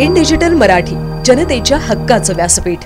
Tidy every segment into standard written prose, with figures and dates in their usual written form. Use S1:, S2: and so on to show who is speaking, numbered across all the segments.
S1: In digital Marathi, जनतेच्या हक्काचं व्यासपीठ।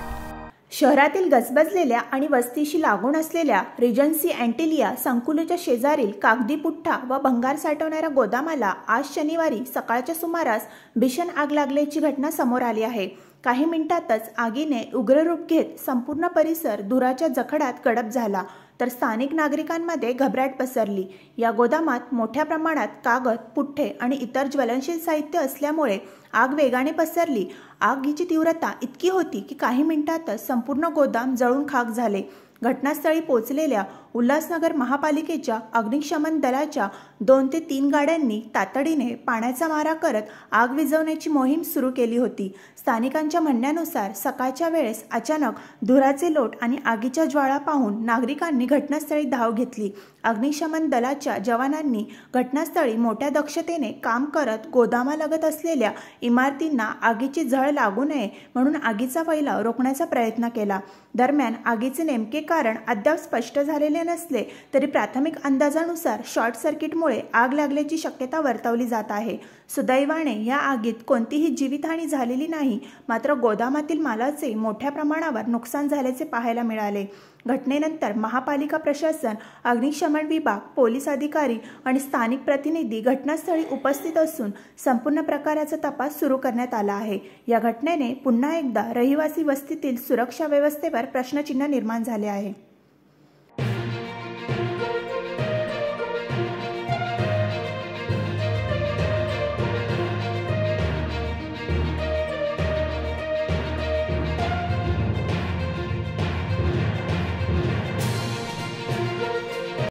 S2: शहरातील गजबजलेल्या आणि वस्तीशी लागून असलेल्या रिजन्सी अँटिलिया संकुलाच्या शेजारील कागदी पुठ्ठा व भंगार साठवणाऱ्या गोदामाला आज शनिवारी सकाळच्या सुमारास भीषण आग लागल्याची घटना समोर आली आहे। काही मिनिटातच आगीने उग्र रूप घेत संपूर्ण परिसर धुराच्या जखडात गडप झाला, तर स्थानिक नागरिकांमध्ये घबराट पसरली। या गोदामात मोठ्या प्रमाणात कागद, पुठ्ठे आणि इतर ज्वलनशील साहित्य असल्यामुळे आग वेगाने पसरली। आगीची तीव्रता इतकी होती की काही मिनिटातच संपूर्ण गोदाम जळून खाक झाले। घटनास्थळी पोहोचलेल्या उल्हासनगर महापालिकेच्या अग्निशमन दलाच्या 2 ते 3 गाड्यांनी तातडीने पाण्याचा मारा करत आग विझवण्याची मोहीम सुरू केली होती। स्थानिकांच्या म्हणण्यानुसार सकाळच्या वेळेस अचानक धुराचे लोट आणि आगीच्या ज्वाळा पाहून नागरिकांनी घटनास्थळी धाव घेतली। अग्निशमन दलाच्या जवानांनी घटनास्थळी मोठ्या दक्षतेने काम करत गोदामालगत असलेल्या इमारतींना आगीची झळ लागू नये म्हणून आगीचा फैलाव रोखण्याचा प्रयत्न केला। दरम्यान आगीचे नेमके कारण अद्याप स्पष्ट झालेले नसले तरी प्राथमिक अंदाजानुसार शॉर्ट सर्किटमुळे आग लागल्याची शक्यता वर्तवली जात आहे। सुदैवाने या आगीत कोणतीही जीवितहानी झालेली नाही, मात्र गोदामातील मालाचे मोठ्या प्रमाणावर नुकसान झाल्याचे पाहायला मिळाले। घटनेनंतर महापालिका प्रशासन, अग्निशमन विभाग, पोलीस अधिकारी आणि स्थानिक प्रतिनिधी घटनास्थळी उपस्थित असून संपूर्ण प्रकाराचा तपास सुरू करण्यात आला आहे। या घटनेने पुन्हा एकदा रहिवासी वस्तीतील सुरक्षा व्यवस्थेवर प्रश्नचिन्ह निर्माण झाले आहे।